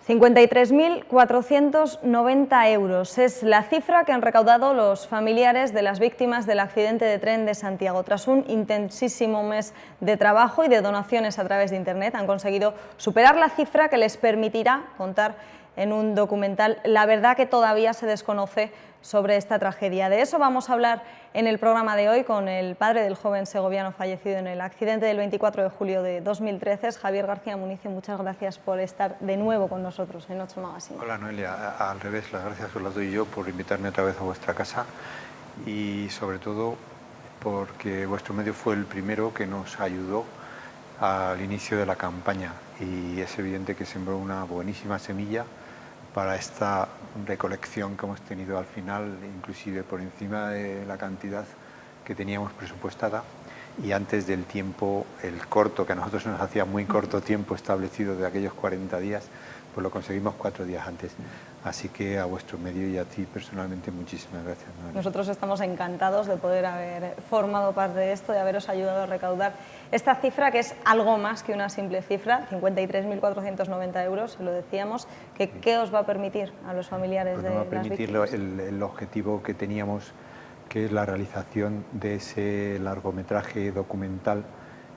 53.490 euros es la cifra que han recaudado los familiares de las víctimas del accidente de tren de Santiago. Tras un intensísimo mes de trabajo y de donaciones a través de Internet, han conseguido superar la cifra que les permitirá contar en un documental la verdad que todavía se desconoce sobre esta tragedia. De eso vamos a hablar en el programa de hoy con el padre del joven segoviano fallecido en el accidente del 24 de julio de 2013, Javier García Municio. Muchas gracias por estar de nuevo con nosotros en 8 Magazine. Hola Noelia, al revés, las gracias os las doy yo por invitarme otra vez a vuestra casa y sobre todo porque vuestro medio fue el primero que nos ayudó al inicio de la campaña y es evidente que sembró una buenísima semilla para esta recolección que hemos tenido al final, inclusive por encima de la cantidad que teníamos presupuestada y antes del tiempo, el corto, que a nosotros nos hacía muy corto tiempo establecido de aquellos 40 días, pues lo conseguimos 4 días antes. Así que a vuestro medio y a ti personalmente muchísimas gracias, Noelia. Nosotros estamos encantados de poder haber formado parte de esto, de haberos ayudado a recaudar esta cifra, que es algo más que una simple cifra, 53.490 euros, lo decíamos. ¿Qué os va a permitir a los familiares pues de nos va a las permitir víctimas? el objetivo que teníamos, que es la realización de ese largometraje documental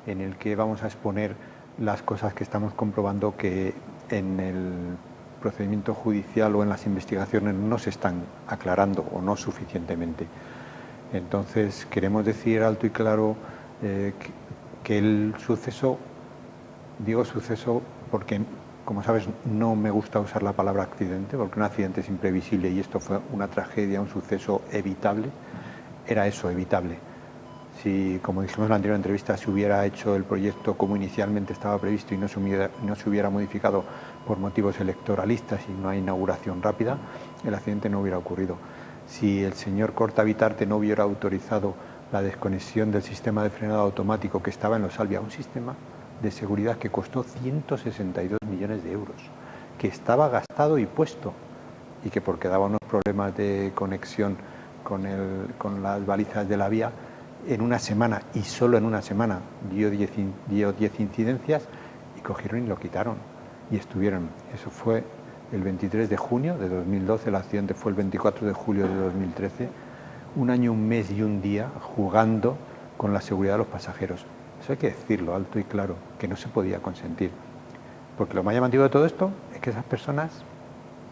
en el que vamos a exponer las cosas que estamos comprobando que en el procedimiento judicial o en las investigaciones no se están aclarando o no suficientemente. Entonces queremos decir alto y claro que el suceso, digo suceso porque, como sabes, no me gusta usar la palabra accidente, porque un accidente es imprevisible y esto fue una tragedia, un suceso evitable. Era eso, evitable. Si, como dijimos en la anterior entrevista, se hubiera hecho el proyecto como inicialmente estaba previsto y no se hubiera modificado por motivos electoralistas y una inauguración rápida, el accidente no hubiera ocurrido. Si el señor Corta-Bitarte no hubiera autorizado la desconexión del sistema de frenado automático que estaba en Los Salvia, un sistema de seguridad que costó 162 millones de euros, que estaba gastado y puesto, y que porque daba unos problemas de conexión con las balizas de la vía, en una semana, y solo en una semana, dio 10 incidencias y cogieron y lo quitaron. Y estuvieron, eso fue el 23 de junio de 2012, el accidente fue el 24 de julio de 2013, un año, un mes y un día jugando con la seguridad de los pasajeros. Eso hay que decirlo alto y claro, que no se podía consentir. Porque lo más llamativo de todo esto es que esas personas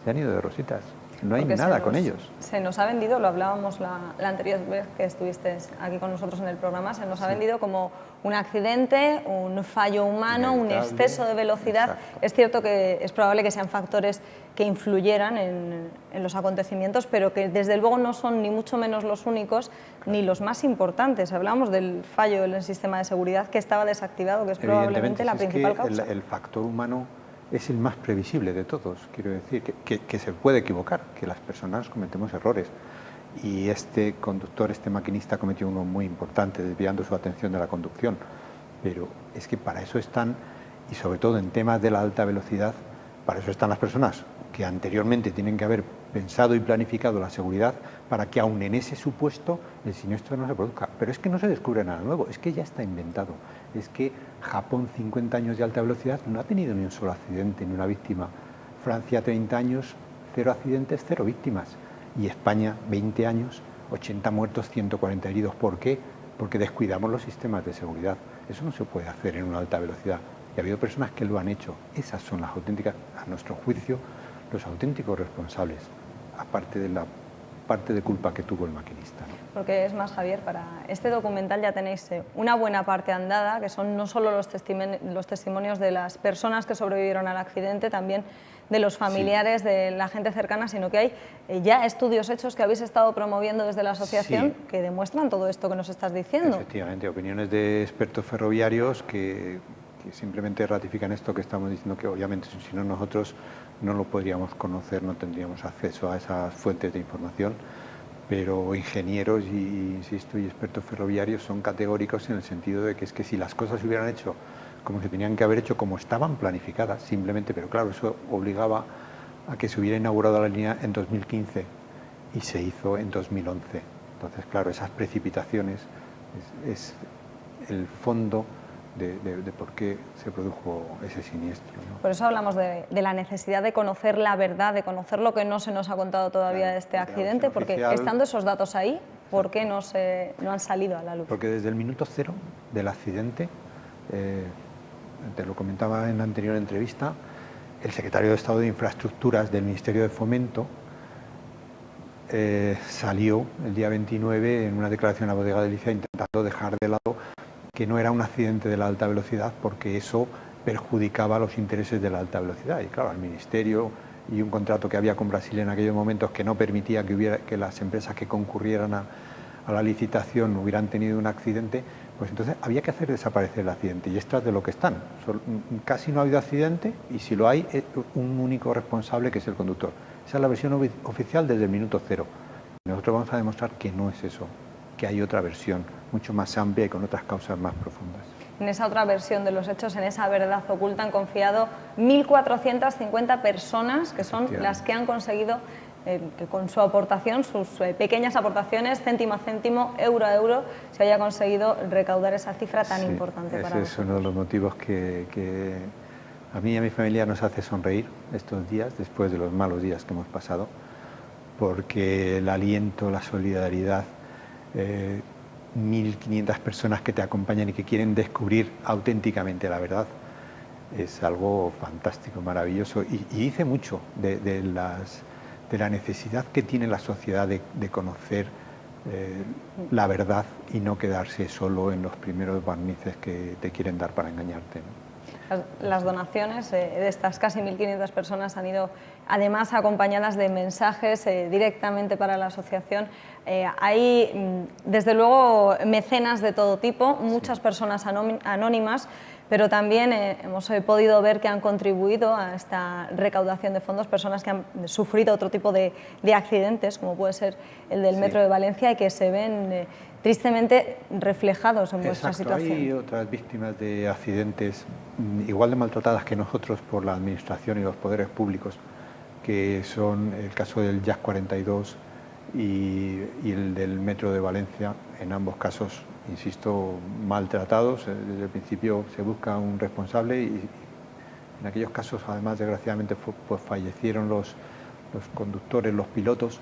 se han ido de rositas. No hay nada con ellos. Se nos ha vendido, lo hablábamos la anterior vez que estuviste aquí con nosotros en el programa, se nos ha vendido como un accidente, un fallo humano, un exceso de velocidad. Exacto. Es cierto que es probable que sean factores que influyeran en los acontecimientos, pero que desde luego no son ni mucho menos los únicos ni los más importantes. Hablamos del fallo del sistema de seguridad que estaba desactivado, que es probablemente la principal causa. El factor humano es el más previsible de todos, quiero decir, que se puede equivocar, que las personas cometemos errores. Y este conductor, este maquinista cometió uno muy importante, desviando su atención de la conducción. Pero es que para eso están, y sobre todo en temas de la alta velocidad, para eso están las personas que anteriormente tienen que haber pensado y planificado la seguridad para que aun en ese supuesto el siniestro no se produzca. Pero es que no se descubre nada nuevo, es que ya está inventado. Es que Japón, 50 años de alta velocidad, no ha tenido ni un solo accidente, ni una víctima. Francia, 30 años, 0 accidentes, 0 víctimas. Y España, 20 años, 80 muertos, 140 heridos. ¿Por qué? Porque descuidamos los sistemas de seguridad. Eso no se puede hacer en una alta velocidad. Y ha habido personas que lo han hecho. Esas son las auténticas, a nuestro juicio, los auténticos responsables, aparte de la parte de culpa que tuvo el maquinista, ¿no? Porque es más, Javier, para este documental ya tenéis una buena parte andada, que son no solo los testimonios de las personas que sobrevivieron al accidente, también de los familiares, sí, de la gente cercana, sino que hay ya estudios hechos que habéis estado promoviendo desde la asociación, sí, que demuestran todo esto que nos estás diciendo. Efectivamente, opiniones de expertos ferroviarios que simplemente ratifican esto que estamos diciendo, que obviamente si no nosotros no lo podríamos conocer, no tendríamos acceso a esas fuentes de información, pero ingenieros y, insisto, y expertos ferroviarios son categóricos en el sentido de que es que si las cosas se hubieran hecho como se tenían que haber hecho, como estaban planificadas, simplemente, pero claro, eso obligaba a que se hubiera inaugurado la línea en 2015 y se hizo en 2011. Entonces, claro, esas precipitaciones es el fondo de por qué se produjo ese siniestro, ¿no? Por eso hablamos de la necesidad de conocer la verdad, de conocer lo que no se nos ha contado todavía de este accidente, porque oficial, estando esos datos ahí, ¿por qué no han salido a la luz? Porque desde el minuto cero del accidente, te lo comentaba en la anterior entrevista, el secretario de Estado de Infraestructuras del Ministerio de Fomento salió el día 29 en una declaración a la Bodega de Galicia intentando dejar de lado que no era un accidente de la alta velocidad porque eso perjudicaba los intereses de la alta velocidad. Y claro, el Ministerio y un contrato que había con Brasil en aquellos momentos que no permitía que las empresas que concurrieran a la licitación hubieran tenido un accidente, pues entonces había que hacer desaparecer el accidente y esto es de lo que están. Casi no ha habido accidente y si lo hay, es un único responsable que es el conductor. Esa es la versión oficial desde el minuto cero. Nosotros vamos a demostrar que no es eso, que hay otra versión mucho más amplia y con otras causas más profundas. En esa otra versión de los hechos, en esa verdad oculta, han confiado 1.450 personas, que son las que han conseguido que con su aportación, sus pequeñas aportaciones, céntimo a céntimo, euro a euro, se haya conseguido recaudar esa cifra tan importante para nosotros. Ese es uno de los motivos que a mí y a mi familia nos hace sonreír estos días, después de los malos días que hemos pasado, porque el aliento, la solidaridad, 1.500 personas que te acompañan y que quieren descubrir auténticamente la verdad, es algo fantástico, maravilloso y dice mucho de la necesidad que tiene la sociedad de conocer la verdad y no quedarse solo en los primeros barnices que te quieren dar para engañarte, ¿no? Las donaciones de estas casi 1.500 personas han ido además acompañadas de mensajes directamente para la asociación. Hay desde luego mecenas de todo tipo, muchas personas anónimas, pero también hemos podido ver que han contribuido a esta recaudación de fondos personas que han sufrido otro tipo de accidentes, como puede ser el del Metro de Valencia, y que se ven tristemente reflejados en vuestra situación. Hay otras víctimas de accidentes igual de maltratadas que nosotros por la administración y los poderes públicos, que son el caso del Jazz 42 y el del Metro de Valencia. En ambos casos, insisto, maltratados. Desde el principio se busca un responsable y en aquellos casos, además, desgraciadamente, pues fallecieron los conductores, los pilotos.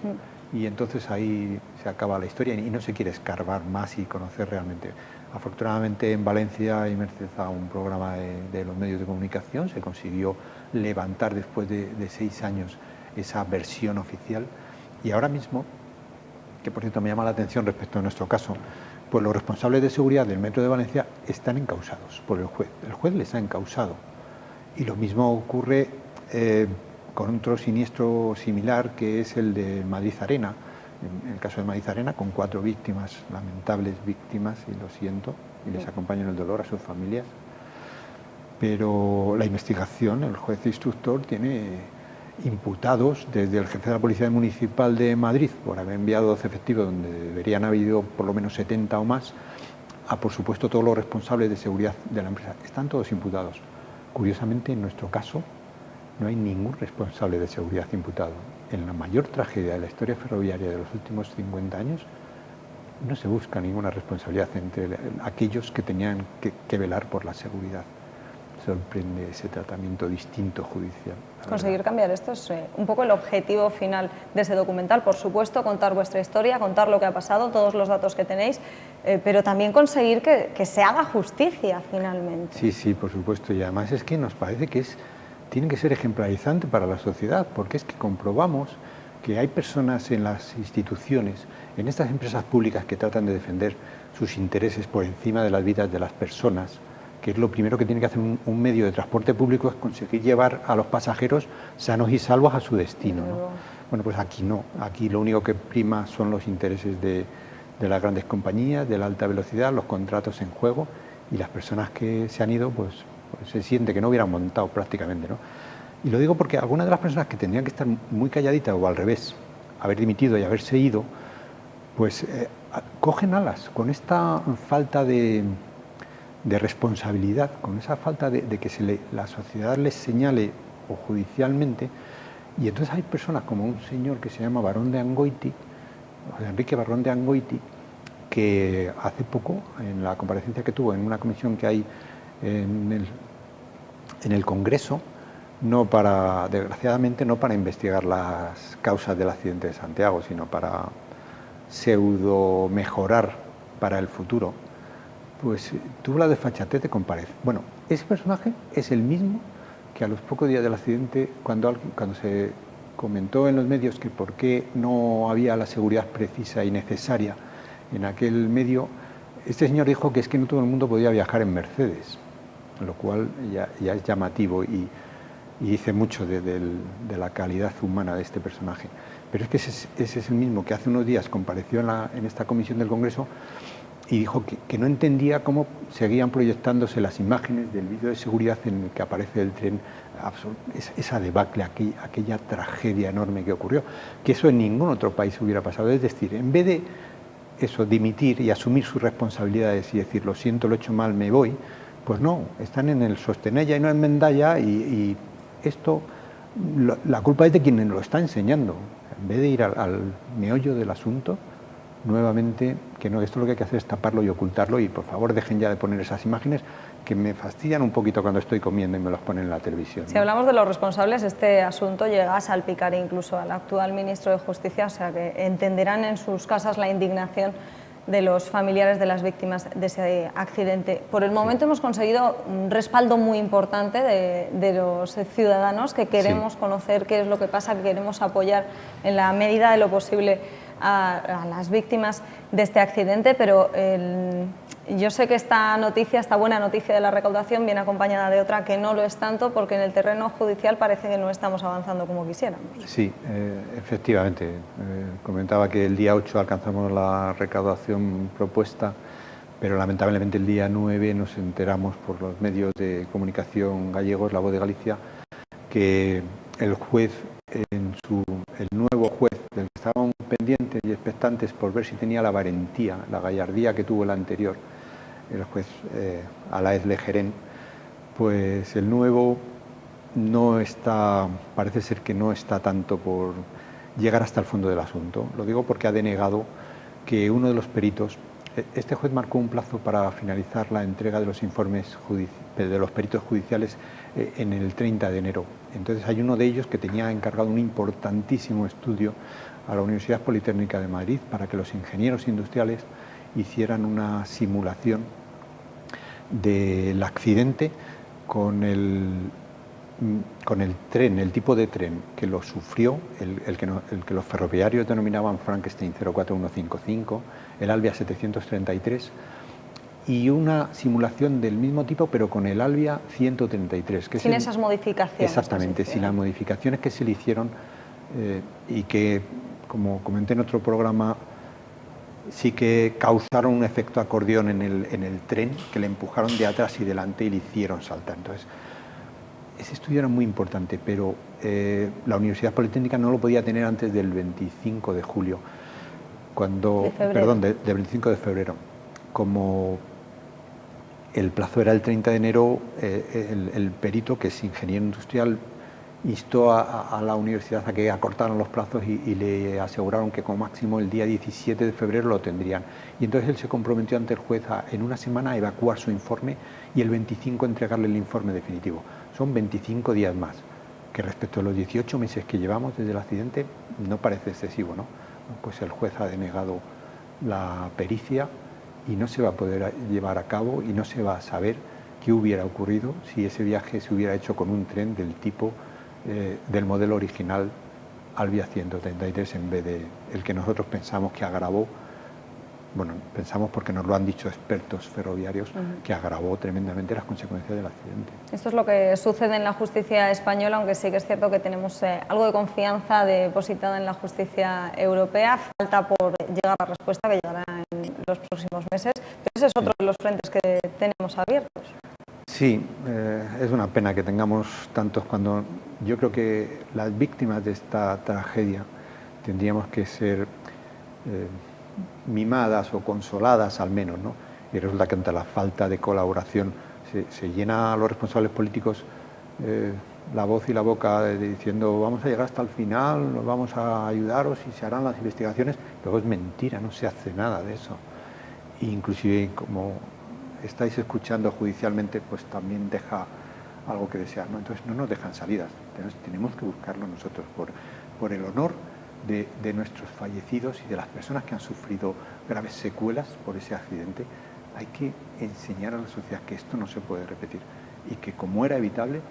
Y entonces ahí se acaba la historia y no se quiere escarbar más y conocer realmente. Afortunadamente en Valencia, y merced a un programa de los medios de comunicación, se consiguió levantar después de 6 años esa versión oficial. Y ahora mismo, que por cierto me llama la atención respecto a nuestro caso, pues los responsables de seguridad del Metro de Valencia están encausados por el juez. El juez les ha encausado. Y lo mismo ocurre con otro siniestro similar, que es el de Madrid Arena. En el caso de Madrid Arena, con 4 víctimas, lamentables víctimas, y lo siento, y les acompaño en el dolor a sus familias. Pero la investigación, el juez instructor tiene imputados desde el jefe de la Policía Municipal de Madrid por haber enviado 12 efectivos donde deberían haber habido por lo menos 70 o más, a por supuesto todos los responsables de seguridad de la empresa. Están todos imputados. Curiosamente, en nuestro caso, no hay ningún responsable de seguridad imputado. En la mayor tragedia de la historia ferroviaria de los últimos 50 años, no se busca ninguna responsabilidad entre aquellos que tenían que velar por la seguridad. Sorprende ese tratamiento distinto judicial. Conseguir cambiar esto es un poco el objetivo final de ese documental. Por supuesto, contar vuestra historia, contar lo que ha pasado, todos los datos que tenéis, pero también conseguir que se haga justicia finalmente. Sí, sí, por supuesto. Y además es que nos parece que tiene que ser ejemplarizante para la sociedad, porque es que comprobamos que hay personas en las instituciones, en estas empresas públicas que tratan de defender sus intereses por encima de las vidas de las personas, que es lo primero que tiene que hacer un medio de transporte público, es conseguir llevar a los pasajeros sanos y salvos a su destino, ¿no? Bueno, pues aquí no, aquí lo único que prima son los intereses de las grandes compañías, de la alta velocidad, los contratos en juego, y las personas que se han ido, pues se siente que no hubieran montado prácticamente, ¿no? Y lo digo porque algunas de las personas que tendrían que estar muy calladitas o al revés, haber dimitido y haberse ido, pues cogen alas con esta falta de responsabilidad, con esa falta de que la sociedad les señale o judicialmente, y entonces hay personas como un señor que se llama Barón de Angoiti, José Enrique Barón de Angoiti, que hace poco, en la comparecencia que tuvo en una comisión que hay en el Congreso, desgraciadamente no para investigar las causas del accidente de Santiago, sino para pseudo mejorar para el futuro, pues tuvo la desfachatez de comparecer. Bueno, ese personaje es el mismo que a los pocos días del accidente, cuando se comentó en los medios que por qué no había la seguridad precisa y necesaria en aquel medio, este señor dijo que es que no todo el mundo podía viajar en Mercedes, lo cual ya es llamativo y dice mucho de la calidad humana de este personaje. Pero es que ese es el mismo que hace unos días compareció en esta comisión del Congreso y dijo que no entendía cómo seguían proyectándose las imágenes del vídeo de seguridad en el que aparece el tren, esa debacle, aquella tragedia enorme que ocurrió, que eso en ningún otro país hubiera pasado. Es decir, en vez de eso, dimitir y asumir sus responsabilidades y decir, lo siento, lo he hecho mal, me voy, pues no, están en el sostenella y no en mendalla y esto, la culpa es de quien lo está enseñando. En vez de ir al meollo del asunto, nuevamente, que no, esto lo que hay que hacer es taparlo y ocultarlo y por favor dejen ya de poner esas imágenes que me fastidian un poquito cuando estoy comiendo y me los ponen en la televisión. Si hablamos de los responsables, este asunto llega a salpicar incluso al actual ministro de Justicia, o sea que entenderán en sus casas la indignación de los familiares de las víctimas de ese accidente. Por el momento hemos conseguido un respaldo muy importante de los ciudadanos que queremos conocer qué es lo que pasa, que queremos apoyar en la medida de lo posible a las víctimas de este accidente, pero yo sé que esta buena noticia de la recaudación viene acompañada de otra que no lo es tanto, porque en el terreno judicial parece que no estamos avanzando como quisiéramos. Sí, efectivamente. Comentaba que el día 8 alcanzamos la recaudación propuesta, pero lamentablemente el día 9 nos enteramos por los medios de comunicación gallegos, La Voz de Galicia, que el juez, el nuevo juez del que estábamos pendientes y expectantes por ver si tenía la valentía, la gallardía que tuvo el anterior, el juez Alaez Lejerén, pues el nuevo no está, parece ser que no está tanto por llegar hasta el fondo del asunto. Lo digo porque ha denegado que uno de los peritos, este juez marcó un plazo para finalizar la entrega de los informes de los peritos judiciales en el 30 de enero. Entonces hay uno de ellos que tenía encargado un importantísimo estudio a la Universidad Politécnica de Madrid para que los ingenieros industriales hicieran una simulación del accidente con el tren, el tipo de tren que lo sufrió, el que los ferroviarios denominaban Frankenstein 04155, el Alvia 733, y una simulación del mismo tipo pero con el Alvia 133. Sin esas modificaciones. Exactamente, sin las modificaciones que se le hicieron y que, como comenté en otro programa, sí que causaron un efecto acordeón en el tren, que le empujaron de atrás y delante y le hicieron saltar. Entonces, ese estudio era muy importante, pero la Universidad Politécnica no lo podía tener antes del 25 de julio, del 25 de febrero. Como el plazo era el 30 de enero, el perito, que es ingeniero industrial, instó a la universidad a que acortaran los plazos y le aseguraron que como máximo el día 17 de febrero lo tendrían. Y entonces él se comprometió ante el juez en una semana a evacuar su informe y el 25 entregarle el informe definitivo. Son 25 días más, que respecto a los 18 meses que llevamos desde el accidente no parece excesivo, ¿no? Pues el juez ha denegado la pericia y no se va a poder llevar a cabo y no se va a saber qué hubiera ocurrido si ese viaje se hubiera hecho con un tren del tipo del modelo original Alvia 133 en vez de el que nosotros pensamos que agravó. Bueno, pensamos porque nos lo han dicho expertos ferroviarios, que agravó tremendamente las consecuencias del accidente. Esto es lo que sucede en la justicia española, aunque sí que es cierto que tenemos algo de confianza depositada en la justicia europea. Falta por llegar a la respuesta, que llegará en los próximos meses. Pero ese es otro de los frentes que tenemos abiertos. Sí, es una pena que tengamos tantos cuando yo creo que las víctimas de esta tragedia tendríamos que ser mimadas o consoladas al menos, ¿no? Y resulta que ante la falta de colaboración se llena a los responsables políticos la voz y la boca diciendo vamos a llegar hasta el final, nos vamos a ayudaros y se harán las investigaciones. Luego es mentira, no se hace nada de eso. Inclusive como estáis escuchando judicialmente, pues también deja algo que desear, ¿no? Entonces no nos dejan salidas, entonces tenemos que buscarlo nosotros por el honor de nuestros fallecidos y de las personas que han sufrido graves secuelas por ese accidente. Hay que enseñar a la sociedad que esto no se puede repetir y que, como era evitable,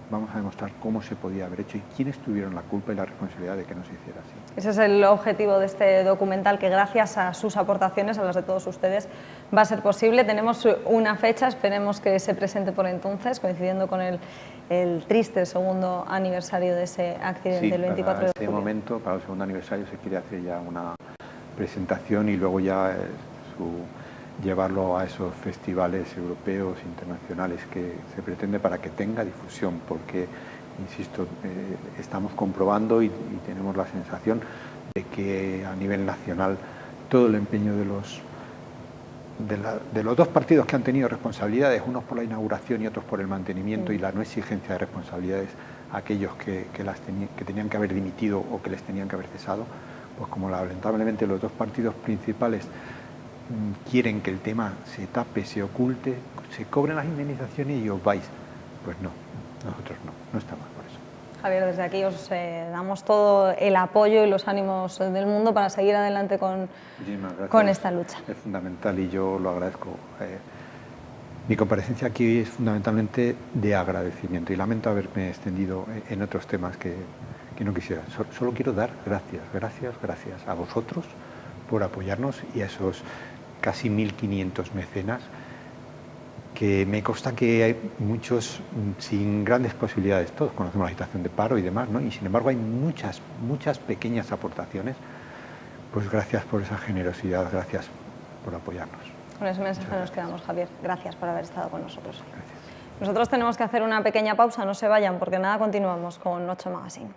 vamos a demostrar cómo se podía haber hecho y quiénes tuvieron la culpa y la responsabilidad de que no se hiciera así. Ese es el objetivo de este documental, que gracias a sus aportaciones, a las de todos ustedes, va a ser posible. Tenemos una fecha, esperemos que se presente por entonces, coincidiendo con el triste segundo aniversario de ese accidente, el 24 de julio. Para ese momento, para el segundo aniversario, se quiere hacer ya una presentación y luego ya llevarlo a esos festivales europeos, internacionales que se pretende, para que tenga difusión, porque, insisto, estamos comprobando y tenemos la sensación de que a nivel nacional todo el empeño de los dos partidos que han tenido responsabilidades, unos por la inauguración y otros por el mantenimiento, y la no exigencia de responsabilidades a aquellos que tenían que haber dimitido o que les tenían que haber cesado, pues como lamentablemente los dos partidos principales quieren que el tema se tape, se oculte, se cobren las indemnizaciones y os vais. Pues no, nosotros no estamos por eso. Javier, desde aquí os damos todo el apoyo y los ánimos del mundo para seguir adelante con esta lucha. Es fundamental y yo lo agradezco. Mi comparecencia aquí es fundamentalmente de agradecimiento y lamento haberme extendido en otros temas que no quisiera. Solo quiero dar gracias a vosotros por apoyarnos y a esos casi 1.500 mecenas, que me consta que hay muchos sin grandes posibilidades. Todos conocemos la situación de paro y demás, ¿no? Y sin embargo hay muchas pequeñas aportaciones. Pues gracias por esa generosidad, gracias por apoyarnos. Con ese mensaje nos quedamos, Javier. Gracias por haber estado con nosotros. Gracias. Nosotros tenemos que hacer una pequeña pausa, no se vayan, porque nada, continuamos con 8 Magazine.